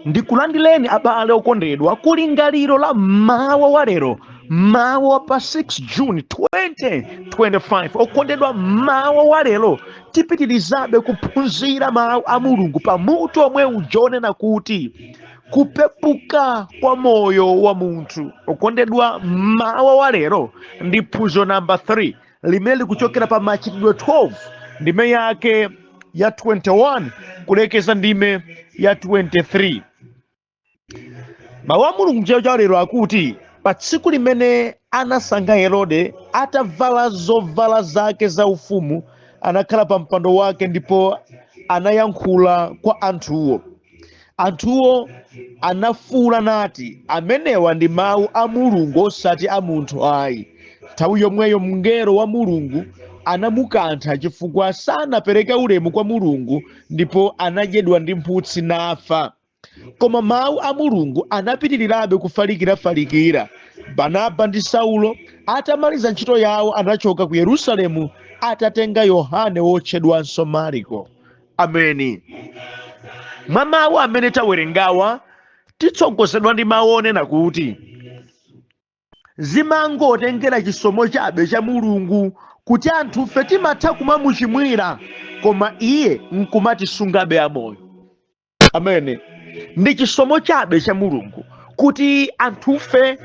Ndikulandileni abale okondedwa kulingaliro la mawa wa lero, mawa pa 6 June 2025. Okondedwa, mawa wa lero tipitirizabe kuphunzira mawu a Mulungu pamutu omwe ujonena kuti kupepuka kwa moyo wa munthu. Okondedwa, mawa wa lero ndi phunziro namba 3 limene likuchokera pa Machitidwe 12 ndime yake ya 21 kulekeza ndime ya 23. Mawu a Mulungu mchero cha lero akuti pa tsiku limene anasankha Herode atavala zovala zake za ufumu, anakhala pa mpando wake ndipo anayankhula kwa anthuwo. Anthuwo anafuwula nati, amenewa ndi mawu a Mulungu osati a munthu ayi. Nthawi yomweyo mngelo wa Mulungu anamukantha chifukwa sanapereke ulemu kwa Mulungu, ndipo anadyedwa ndi mphutsi nafa. Koma mawu a Mulungu anapitirirabe kufalikira. Barnaba ndi Saulo atamaliza ntchito yawo anachoka ku Yerusalemu atatenga Yohane wotchedwanso Mariko. Ameni. Mwa mawu amene tawerengawa titsogozedwa ndi mawu onena kuti zimangotengera chisomo chabe cha Mulungu kuti anthufe timatha kumamuchimwira, koma iye nkumatisungabe amoyo. Amene. Ndi chisomo chabe cha Mulungu kuti anthufe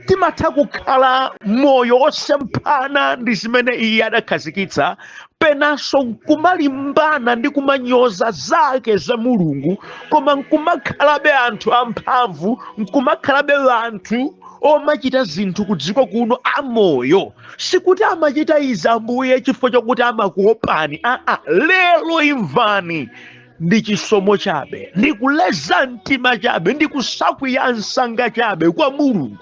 timatha kukhala moyo osemphana ndi zimene iye adakhazikitsa, penanso nkumalimbana ndi kumanyoza zake za Mulungu, koma nkumakhalabe anthu amphamvu, nkumakhalabe anthu omachita zinthu kudziko kuno amoyo. Sikuti amachita izi Ambuye chifukwa chokuti amakuopani. Lero imvani, ndi chisomo chabe, ndi kuleza mtima chabe, ndi kusakwiya nsanga chabe kwa Mulungu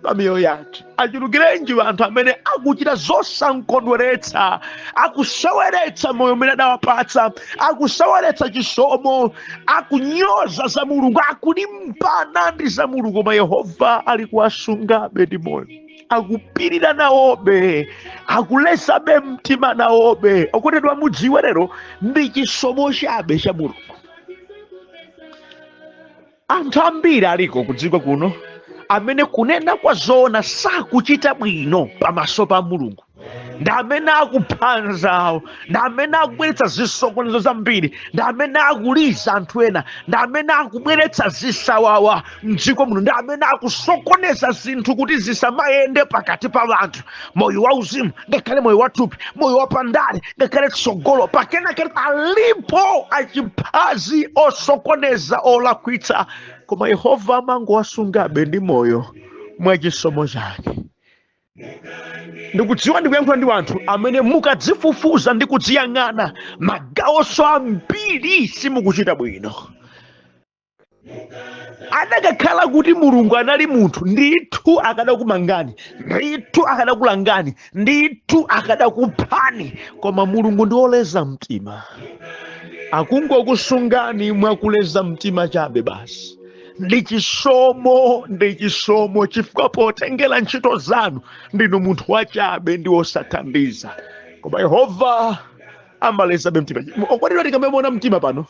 pa miyoyo yathu. Achulukirenji anthu amene akuchita zosankondweretsa, akuseweretsa moyo umene adawapatsa, akuseweretsa chisomo, akunyoza za Mulungu, akulimbana ndi za Mulungu, koma Yehova ali kuwasungabe ndi moyo, akupirira nawobe, akulesabe mtima nawobe. Okondedwa, mudziwe lero ndi chisomo chabe cha Mulungu. Anthu ambiri aliko kudziko kuno amene kunena kwa zoona sakuchita bwino pamaso pa Mulungu, ndi amene akuphanzawo, ndi amene akubweretsa zisokonezo zambiri, ndi amene akuliza anthu ena, ndi amene akubweretsa zisawawa mdziko muno, ndi amene akusokoneza zinthu kuti zisamayende pakati pa anthu. Moyo wauzimu, ngakhale moyo wathupi, moyo wapandale, ngakhale tsogolo pakenakene alipo achiphazi osokoneza olakwitsa, koma Yehova amangowasungabe ndi moyo mwa chisomo chake. Ndikudziwa ndikuyankhula ndi anthu amene mukadzifufuza ndi kudziyang'ana magawonso ambiri simukuchita bwino. Adakakhala kuti Mulungu anali munthu, ndithu akadakumangani, ndithu akadakulangani, ndithu akadakuphani, koma Mulungu ndi oleza mtima, akungokusungani mwakuleza mtima chabe basi. Ndi chisomo chifukwa potengera ntchito zanu ndinu munthu wachabe ndi osathandiza, koma Yehova amalezabe mtima. Okondedwa, tikamemona mtima pano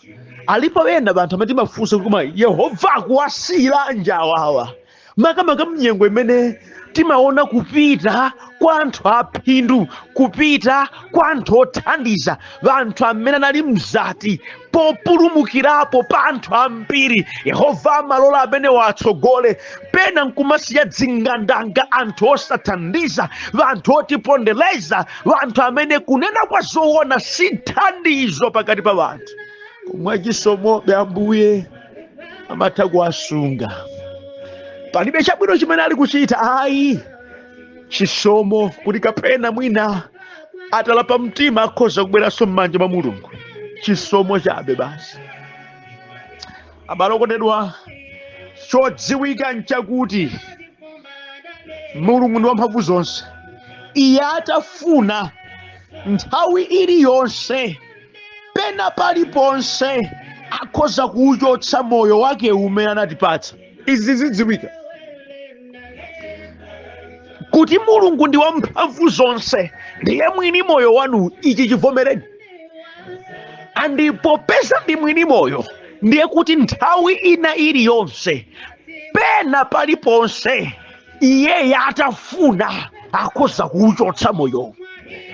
alipo ena banthu amati mafunsa kuma Yehova akuwasira njawawa, makamaka mnyengo imene timaona kupita kwa anthu aphindu, kupita kwa anthu othandiza, vanthu amene anali mzati populumukirapo pa anthu ambiri. Yehova amalola amene watsogole, pena nkumasiya dzingandanga, anthu osathandiza, vanthu otipondereza, vanthu amene kunena kwa zoona si thandizo pakati pa vanthu, koma chisomobe Ambuye amatha kuwasunga. Palibe chabwino chimene ali kuchita ayi, chisomo kuti kapena mwina atalapa mtima akhoza kubweranso m'manja mwa Mulungu. Chisomo chabe basi. Abale okondedwa, chodziwika nchakuti Mulungu ndi wamphamvu zonse. Iye atafuna nthawi iliyonse, pena paliponse, akhoza kuwuchotsa moyo wake umene anatipatsa. Izi zidziwika kuti Mulungu ndi wamphamvu zonse, ndiye mwini moyo wanu. Ichi chivomereni. Ndipo pesa ndi mwini moyo, ndiye kuti nthawi ina iliyonse pena paliponse iye atafuna akhoza kuwuchotsa moyo.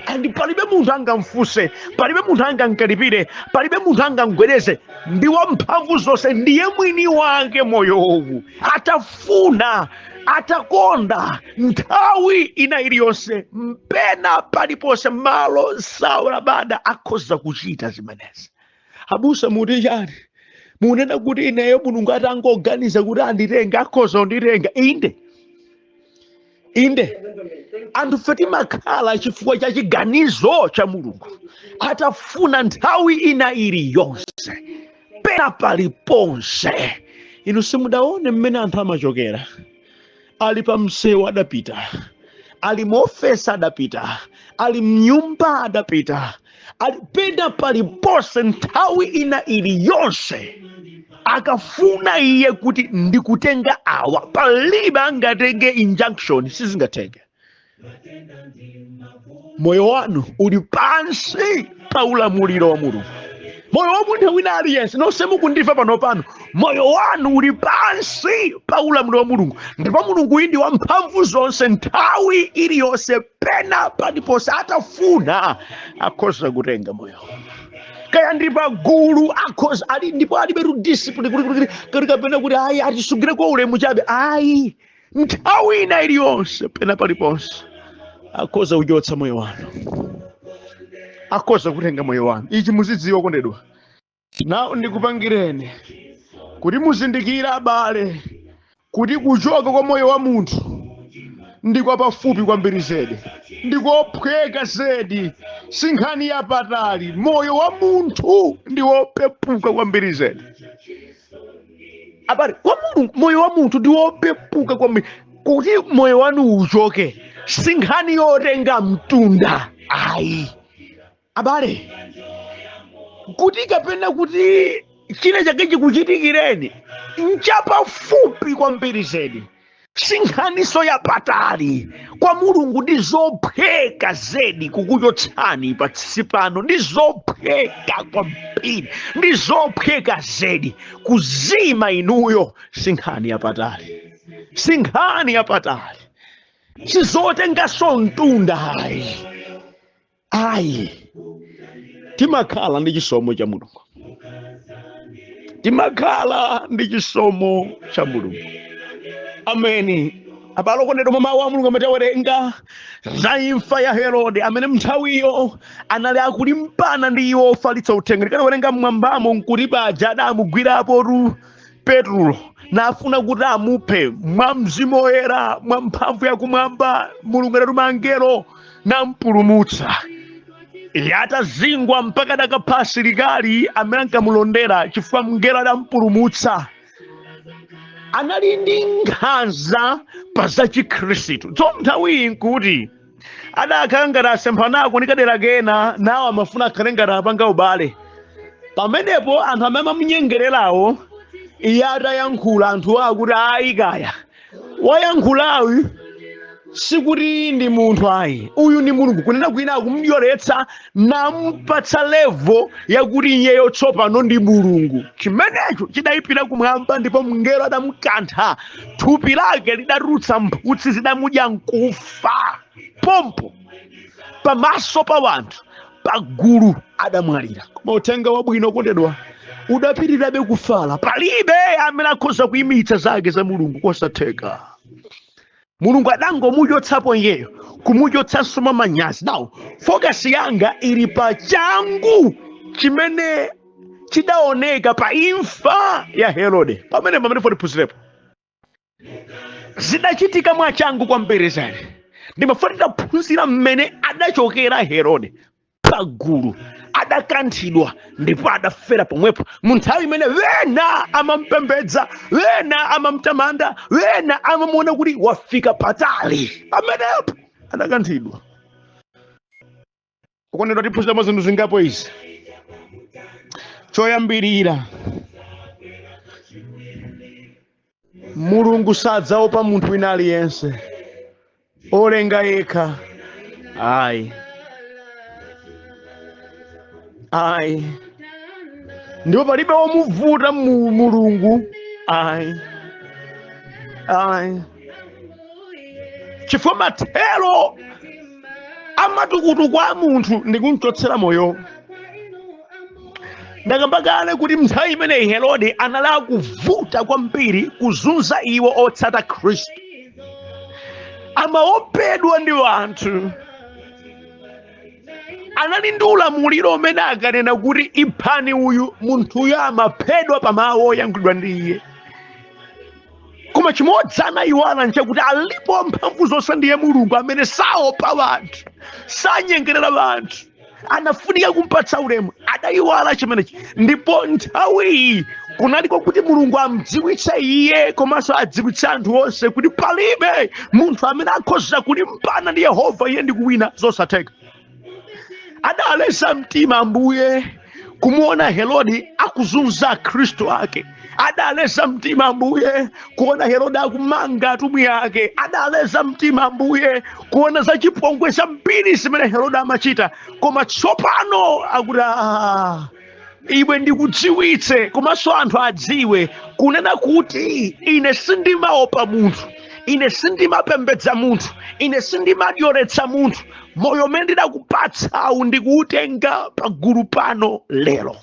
Andi palibe munthu angamfunse, palibe munthu angamkalipire, palibe munthu angamgwedeze. Ndi wamphamvu zonse, ndiye mwini wake moyowu. Atafuna, atakonda, nthawi ina iliyonse mpena paliponse malo saulabada akhoza kuchita zimenezi. Abusa muti chani? Munena kuti ineyo Mulungu atangoganiza kuti anditenga akhoza kunditenga. Inde anthu fe timakhala chifukwa cha chiganizo cha Mulungu. Atafuna nthawi ina iliyonse pena paliponse. Inu simudaone mmene anthu amachokera, ali pa msewu adapita, ali mofesa adapita, ali mnyumba adapita, ali pena paliponse nthawi ina iliyonse akafuna iye kuti ndikutenga awa, palibe angatenge injunction, sizingatenge. Moyo wanu uli pansi pa ulamuliro wa Mulungu. Moyo wa munthu wina aliyense, nonse mukundiva pano pano, moyo wanu uli pansi pa ulamuliro wa Mulungu. Ndipo Mulungu ndi wamphamvu zonse, nthawi iliyonse pena paliponse atafuna akhoza kutenga moyo. Kaya ndi pagulu akhoza ali, ndipo alibe discipline kuti kapena kuti ayi atisungire kwa ulemu chabe. Ayi, nthawi ina iliyonse pena paliponse akhoza kuchotsa moyo wanu, akhoza kutenga moyo wanu. Ichi muzidziwa kondedwa. Nawo ndikupangireni kuti muzindikira abale kuti kuchoka kwa moyo wa munthu ndikwa pafupi kwambiri zedi, ndikophweka zedi, sinkhani yapatali. Moyo wa munthu ndiwopepuka kwambiri zedi. Abale, kwa Mulungu moyo wa munthu ndiwopepuka kwambiri. Kuti moyo wanu uchoke sinkhani yotenga mtunda. Ayi abale, kuti kapena kuti chile chake chikuchitikireni nchapafupi kwambiri zedi, sinkhaniso yapatali. Kwa Mulungu ndi zophweka zedi kukuchotsani patsisi pano, ndi zophweka kwambiri, ndi zophweka zedi kuzima inuyo. Sinkhani yapatali, sinkhani yapatali, sizotengaso mtunda. Ayi, timakhala ndi chisomo cha Mulungu, timakhala ndi chisomo cha Mulungu. Ameni. Abale kondedwa, mawu a Mulungu amatawerenga za imfa ya Herode, amene mnthawiyo anali akulimbana ndi iwo ofalitsa uthenga. Tikanawerenga mmwambamo nkuti paja adamugwirapo Petro nafuna kuti amuphe mwa Mzimu Woyera, mwa mphamvu yakumwamba. Mulungu adatuma angelo nampulumutsa. Iye atazingwa mpaka adakapha asilikali amene ankamulondera chifukwa mngelo adampulumutsa. Anali ndi nkhanza pa za Chikhristu. Tso nthawi nkuti adakhala ngati asemphana ndi kadera kena, nawo amafuna akhale ngati apanga ubale. Pamenepo anthu amene amamunyengererawo iye atayankhula, anthu akuti ayi kaya wayankhulawi sikuti ndi munthu ayi, uyu ndi Mulungu. Kunena kwina akumudyoletsa nampatsa levo yakuti iyeyo tsopano ndi Mulungu. Chimenecho chidayipira kumwamba, ndipo mngelo adamukantha, thupi lake lidatulutsa mphutsi zidamudya nkufa pompo pamaso pa wanthu, pagulu adamwalira. Koma uthenga wabwino kondedwa udapitirirabe kufala. Palibe amene akhoza kuyimitsa zake za Mulungu, kosatheka. Mulungu adangomuchotsapo iyeyo, kumuchotsanso mwa manyazi. Now focus yanga ili pa changu chimene chidaoneka pa imfa ya Herode. Pamene tiphunzirepo zidachitika mwa changu kwambiri zedi. Ndimafunika kuphunzira mmene adachokera Herode pagulu, adakanthidwa ndipo adafera pomwepo. Munthawi imene wena amampembedza, wena amamtamanda, wena amamuona kuti wafika patali, pamenepo adakanthidwa. Ukondedwa, tiphunzira zinthu zingapo izi. Choyambirira, Mulungu sadzaopa munthu wina aliyense, olenga yekha. Ayi. ndipo palibe womuvuta mulungu ayi chifukwa mathero amatukutuku a munthu ndi kumchotsera moyo. Ndakamba kale kuti nthawi imeneyi Herode anali akuvuta kwambiri kuzunza iwo otsata Khristu. Amaopedwa ndi anthu. Anali ndi ulamuliro umene akanena kuti iphani uyu, munthuyo amaphedwa pamawu oyankhulidwa ndi iye. Koma chimodzi anayiwala nchakuti alipo mphamvu zonse ndiye mulungu amene saopa anthu, sanyengerera anthu, anafunika kumpatsa ulemu. Adayiwala chimenechi. Ndipo nthawiyi kunaliko kuti mulungu amdziwitse iye komanso adziwitse anthu onse kuti palibe munthu amene akhoza kulimbana ndi Yehova iye ndi kuwina zosatheka. Adaleza mtima Ambuye kumuona Herode akuzunza Khristu ake. Adaleza mtima Ambuye kuona Herode akumanga atumwi ake. Adaleza mtima Ambuye kuona za chipongwe zambiri zimene Herode amachita. Koma tsopano akuti iwe ndikudziwitse komanso anthu adziwe kunena kuti ine sindimaopa munthu, ine sindimapembedza munthu, ine sindimadyoretsa munthu. Moyo umene ndidakupatsawu ndikuutenga pagulu pano lero.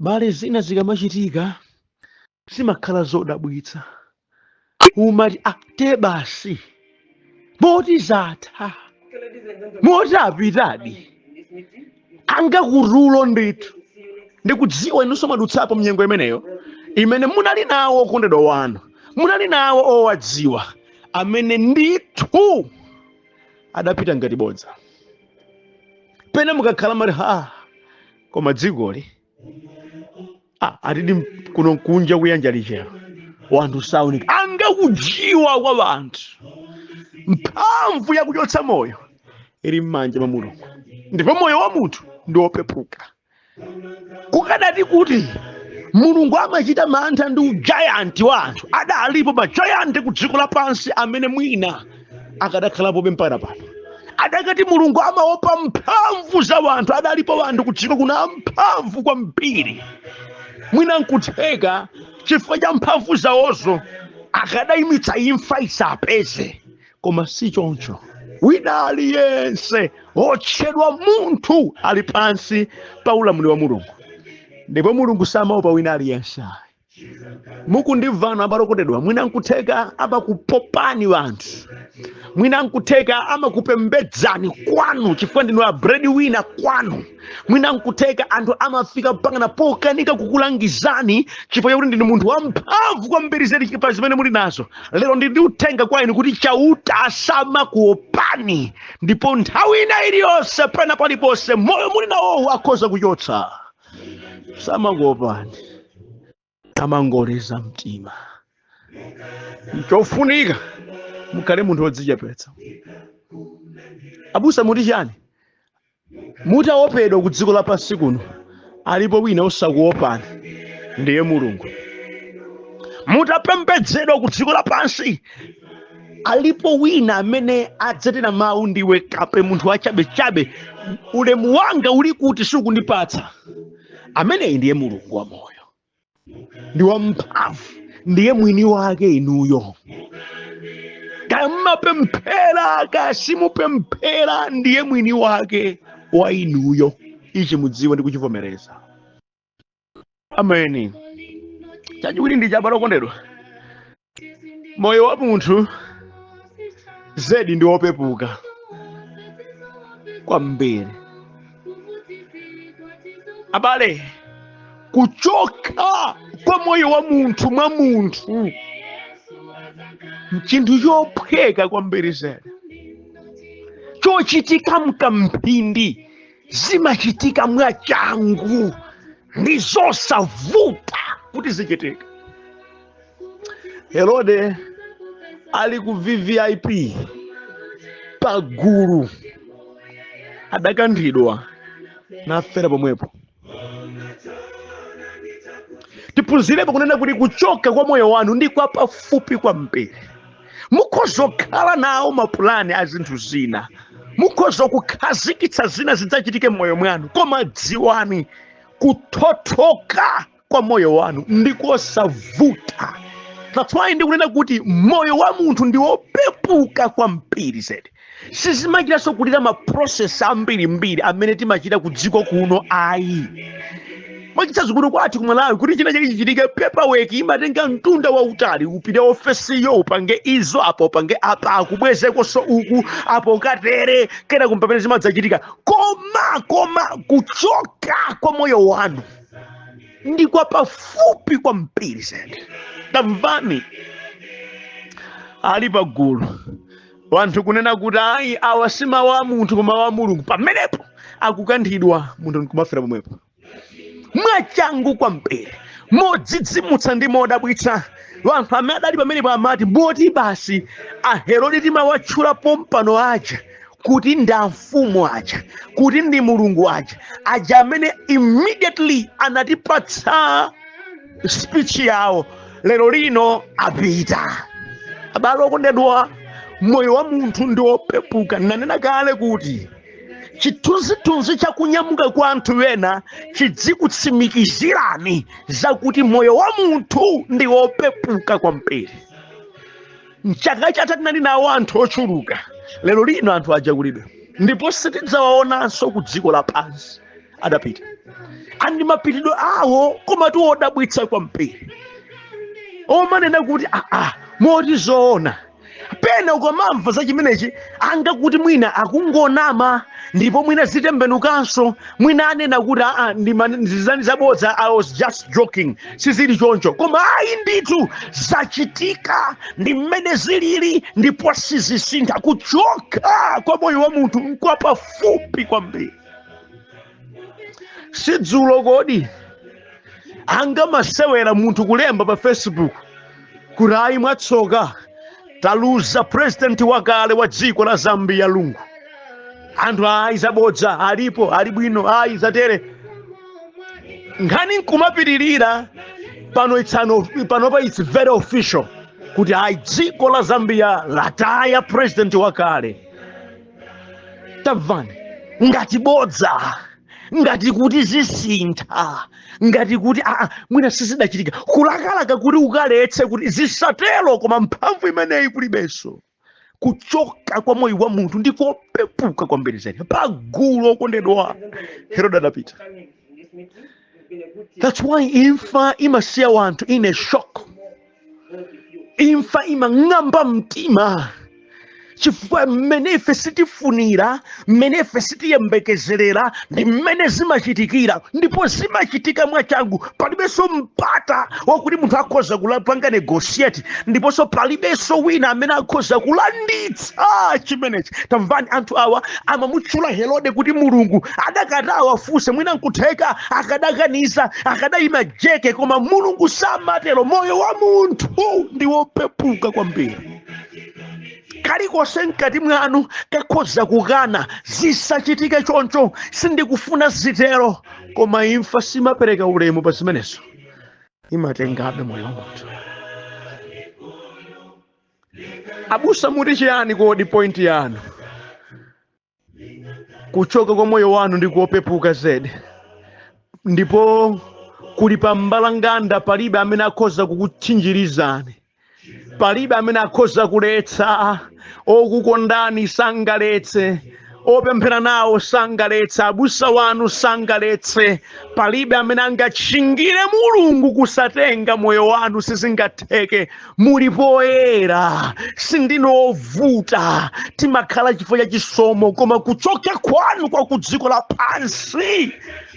Abale, zina zikamachitika zimakhala zodabwitsa. Umati te basi moti zatha, moti apitadi, angakutulo ndithu. Ndikudziwa inunso mwadutsapo mnyengo imeneyo imene munali nawo okondedwa wanu, munali nawo owadziwa amene ndithu adapita ngati bodza. Pene mukakhala mati koma dzikoli atidi kuno kunja kuyanja lichero wanthu saunika. Angakujiwa kwa vanthu, mphamvu yakuchotsa moyo ili m'manja mwa Mulungu, ndipo moyo wa munthu ndi wopepuka. Kukadati kuti Mulungu amachita mantha ndi ujayanti wa anthu, adalipo majayanti ku dziko lapansi amene mwina akadakhalapo mpaka pano. Adakati Mulungu amaopa mphamvu za wanthu, adalipo wanthu ku dziko kuna mphamvu kwambiri. Mwina nkutheka chifukwa cha mphamvu zawozo akadayimitsa imfa isapeze. Koma si choncho. Wina aliyense otchedwa munthu ali pansi pa ulamuliro wa Mulungu, ndipo Mulungu samaopa wina aliyense. Mukundimvana abale okondedwa, mwina nkutheka amakupopani wanthu, mwina nkutheka amakupembedzani kwanu chifukwa ndinu a breadwinner kwanu, mwina nkutheka anthu amafika mpaka pokanika kukulangizani chifukwa chakuti ndinu munthu wamphamvu kwambiri zedi pa zimene muli nazo. Lero ndi uthenga kwa inu kuti chauta asamakuopani, ndipo nthawi ina iliyonse pena paliponse moyo muli nawowo akhoza kuchotsa. Samakuopani, amangoleza mtima. Chofunika mukhale munthu wodzichepetsa. Abusa muti chani? Mutaopedwa ku dziko lapansi kuno, alipo wina osakuopani, ndiye Mulungu. Mutapembedzedwa ku dziko lapansi, alipo wina amene adzatena mawu ndiwe kape munthu wachabechabe, ulemu wanga uli kuti sukundipatsa. Ameneyi ndiye Mulungu wa moyo, ndi wamphamvu, ndiye mwini wake inuyo. Kaya mmapemphera kaya simupemphera, ndiye mwini wake wa inuyo. Ichi mudziwe ndi kuchivomereza. Ameni. Chachiwiri ndi chabale okondedwa, moyo wa munthu zedi ndi wopepuka kwambiri. Abale, kuchoka kwa moyo wa munthu mwa munthu chinthu chophweka kwambiri zedi. Chochitika mkamphindi zimachitika mwachangu, ndi zosavuta kuti zichitika. Herode ali ku VVIP pagulu, adakanthidwa nafera pomwepo. Tiphunzirepo kunena kuti kuchoka kwa moyo wanu ndi kwa pafupi kwambiri. Mukhozokhala nawo mapulani a zinthu zina, mukhoza kukhazikitsa zina zidzachitike m'moyo mwanu, koma dziwani kuthothoka kwa moyo wanu ndikosavuta. That's why ndikunena kuti moyo wa munthu ndi wopepuka kwambiri zedi. Sizimachitanso kulira maprocess ambirimbiri amene timachita ku dziko kuno ayi. Mwachitsanzo kwathu ku Malawi kuti china chake chichitike paperwork imatenga mtunda wautali, upite ofesiyo upange izo apo upange apa akubwezekonso uku apo ukatere kena kumpapene zimadzachitika. Koma kuchoka kwa moyo wanu ndi kwa pafupi kwa mpiri zedi. Tamvani ali pagulu wanthu kunena kuti ayi awa si mawu a munthu koma wa Mulungu, pamenepo akukanthidwa munthu nkumafera pomwepo mwachangu kwa mpiri modzidzimutsa ndi modabwitsa. Wanthu amene adali pamenepo amati mboti basi Aherode timawatchulapo mpano aja kuti ndi amfumu aja, kuti ndi mulungu aja amene immediately anatipatsa speech yawo lero lino apita. Abale okondedwa, moyo wa munthu ndi wopepuka. Nanena kale kuti chithunzithunzi chakunyamuka kwa anthu ena chidzikutsimikizirani zakuti moyo wa munthu ndi wopepuka kwambiri. Mchaka chatha tinali nawo anthu ochuluka, lero lino anthu aja kulibe, ndipo sitidzawaonanso ku dziko lapansi adapita. Andi mapitidwe awo koma tiwodabwitsa kwambiri, omanena kuti moti zoona. Pena ukamamva za chimenechi anga kuti mwina akungonama ndipo mwina zitembenukanso, mwina anena kuti ndizani zabodza, I was just joking, sizili choncho. Koma ayi ndithu zachitika ndi mmene zilili ndipo sizisintha. Kuchoka kwa moyo wa munthu nkwa pafupi kwambiri. Sidzulo kodi anga masewera munthu kulemba pa Facebook kuti ayi mwatsoka taluza president wakale wa dziko la Zambia Lungu. Anthu ayi zabodza alipo ali bwino ayi zatere. Nkhani nkumapitirira panopa it's very official kuti ayi dziko la Zambia lataya president wakale. Tamvani ngati bodza, ngati kuti zisintha, ngati kuti mwina sizidachitika, kulakalaka kuti ukaletse kuti zisatero, koma mphamvu imeneyi kulibenso. Kuchoka kwa moyo wa munthu ndikopepuka kwambiri zedi. Pagulu okondedwa Herode adapita. That's why imfa imasiya wanthu in a shock. Imfa imang'amba mtima chifukwa mmene sitifunira, mmene sitiyembekezerera ndi mmene zimachitikira, ndipo zimachitika mwachangu. Palibenso mpata wakuti munthu akhoza kulapanga negotiate, ndiponso palibenso wina amene akhoza kulanditsa chimenechi. Tamvani anthu awa amamutchula Herode kuti mulungu. Adakati awafunse mwina nkutheka akadakaniza akadayima jeke, koma mulungu samatero. Moyo wa munthu ndi wopepuka kwambiri. Kalikonse mkati mwanu kakhoza kukana zisachitike choncho, sindikufuna zitero, koma imfa simapereka ulemu pa zimenezo, imatengabe moyo wa munthu. Abusa muti chiyani kodi point yanu? Kuchoka kwa moyo wanu ndi kuopepuka zedi, ndipo kuli pa mbalanganda palibe amene akhoza kukutchinjirizani, palibe amene akhoza kuletsa. Okukondani sangaletse, opemphera nawo sangaletse, abusa wanu sangaletse. Palibe amene angatchingire mulungu kusatenga moyo wanu, sizingatheke. Muli poyera, sindinovuta, timakhala chifukwa cha chisomo, koma kuchoka kwanu kwa ku dziko lapansi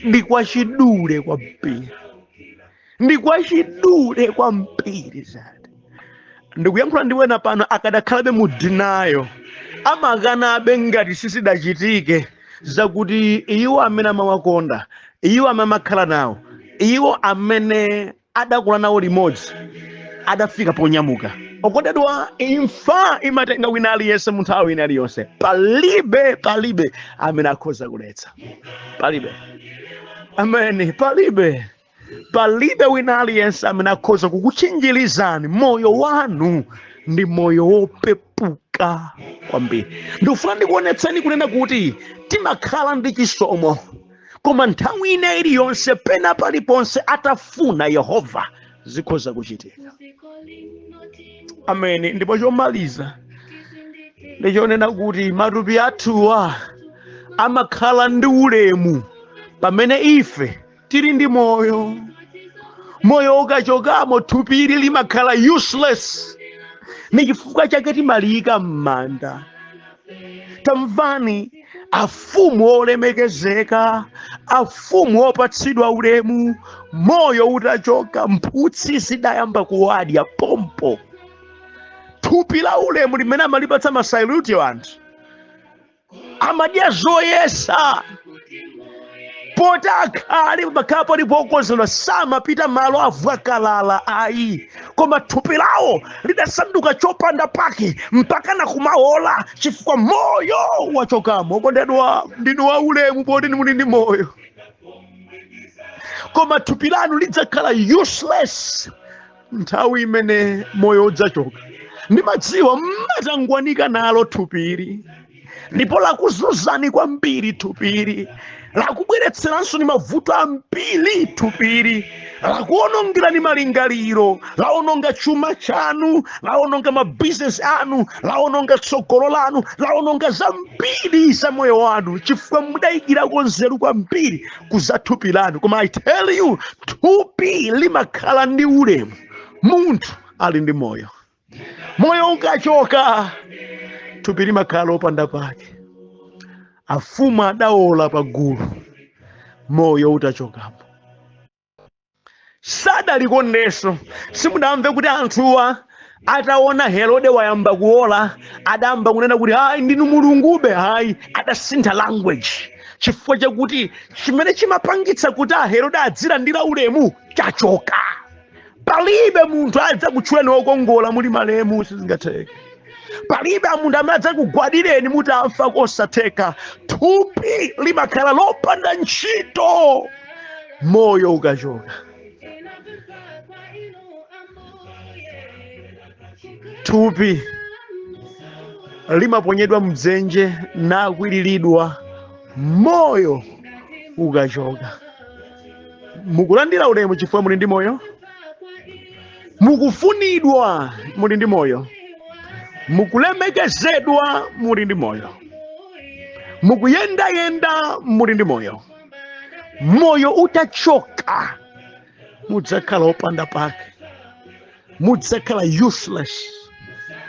ndi kwa chidule kwambiri, ndi kwa chidule kwambiri zedi. Ndikuyankhula ndiwena pano akadakhalabe mu denial, amakanabe ngati sisidachitike, zakuti iwo amene amawakonda, iwo amene amakhala nawo, iwo amene adakula nawo limodzi adafika ponyamuka. Okondedwa, imfa imatenga wina aliyense mu nthawi ina iliyonse. Palibe amene akhoza kuletsa, palibe. Ameni, palibe wina aliyense amene akhoza kukutchinjirizani. Moyo wanu ndi moyo wopepuka kwambiri. Ndikufuna ndikuonetseni kunena kuti timakhala ndi chisomo koma nthawi ina iliyonse pena paliponse atafuna Yehova zikhoza kuchitika. Ameni. Ndipo chomaliza ndichonena kuti matupi athuwa amakhala ndi ulemu pamene ife tili ndi moyo. Moyo ukachokamo thupili limakhala useless. Ni chifukwa chake timaliyika m'manda. Tamvani, afumu olemekezeka, afumu opatsidwa ulemu, moyo utachoka, mphutsi zidayamba kuwadya pompo. Thupi la ulemu limene amalipatsa masaluti anthu amadya zoyesa. Poti akhale pakhala palipokonzedwa samapita malo avwakalala ayi, koma thupi lawo lidasanduka chopanda pake mpaka na kumaola chifukwa moyo wachokamo. Okondedwa, ndinu wa ulemu poti muli ndi moyo, koma thupi lanu lidzakhala useless nthawi imene moyo udzachoka. Ndimadziwa mmatangwanika nalo thupili, ndipo lakuzunzani kwambiri thupili, lakubweretseranso ni mavuto ambiri thupili, lakuonongerani malingaliro, laononga chuma chanu, laononga mabizinesi anu, laononga tsogolo lanu, laononga zambiri za moyo wanu chifukwa mudayikirako nzeru kwambiri kuza thupi lanu. Koma I tell you, thupi limakhala ndi ulemu munthu ali ndi moyo. Moyo ukachoka thupi limakhala opanda pake. Afumu adaola pagulu, moyo utachokapo. Sadalikondenso. Simudamve kuti anthuwa ataona Herode wayamba kuola adamba kunena kuti hayi ndinu mulungube. Hayi, adasintha language chifukwa chakuti chimene chimapangitsa kuti Herode adzilandira ulemu chachoka. Palibe munthu adza kutchuleni wokongola muli malemu, sizingatheke. Palibe munthu amene adza kugwadireni mutafa kosatheka. Thupi limakhala lopanda ntchito moyo ukachoka. Thupi limaponyedwa mdzenje nakwiriridwa moyo ukachoka. Mukulandira ulemu chifukwa muli ndi moyo, mukufunidwa muli ndi moyo, mukulemekezedwa muli ndi moyo, mukuyendayenda muli ndi moyo. Moyo utachoka mudzakhala opanda pake, mudzakhala useless,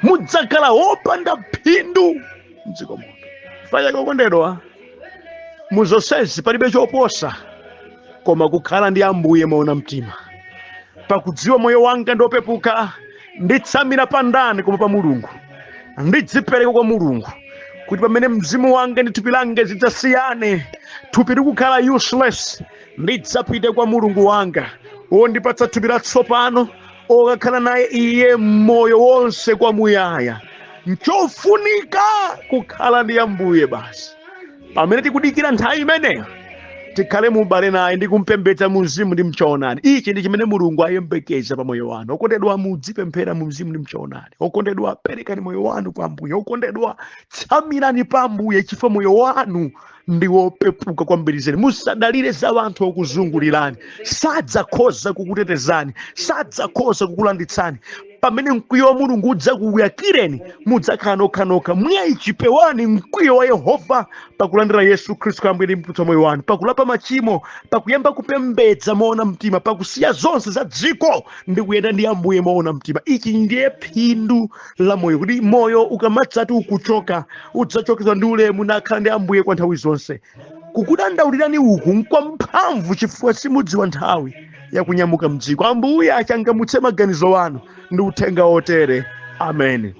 mudzakhala opanda phindu mdziko muno. Fanya kokondedwa, muzonsezi palibe choposa koma kukhala ndi Ambuye moona mtima. Pakudziwa moyo wanga ndopepuka, nditsamira pandani koma pa Mulungu, ndidzipereka kwa Mulungu kuti pamene mzimu wanga ndi thupi langa zidzasiyane, thupi likukhala useless, ndidzapite kwa Mulungu wanga wondipatsa thupi latsopano, okakhala naye Iye moyo wonse kwamuyaya. Nchofunika kukhala ndi Ambuye basi. Pamene tikudikira nthawi imeneyo tikhale mubale naye ndi kumpembedza mu mzimu ndi mchoonadi. Ichi ndi chimene Mulungu ayembekeza pa moyo wanu. Okondedwa, mudzipemphera mu mzimu ndi mchoonadi. Okondedwa, perekani moyo wanu kwa Ambuye. Okondedwa, tsamirani pa Ambuye chifukwa moyo wanu ndi wopepuka kwambiri zedi. Musadalire za wanthu okuzungulirani. Sadzakhoza kukutetezani, sadzakhoza kukulanditsani. Pamene mkwiyo wa Mulungu udzakuyakireni, mudzakhala nokha. Mwayipewani mkwiyo wa Yehova pakulandira Yesu Khristu Ambuye ndi mpulumutsi wa moyo wanu, pakulapa machimo, pakuyamba kupembedza moona mtima, pakusiya zonse za dziko ndi kuyenda ndi Ambuye moona mtima. Ichi ndiye phindu la moyo, kuti moyo ukamatsati ukuchoka udzachokezwa ndi ulemu nakhala ndi Ambuye kwa nthawi zonse. Kukudandaulirani uku nkwamphamvu chifukwa simudziwa nthawi yakunyamuka mdziko. Ambuye achangamutse maganizo wanu ndi uthenga otere. Amen.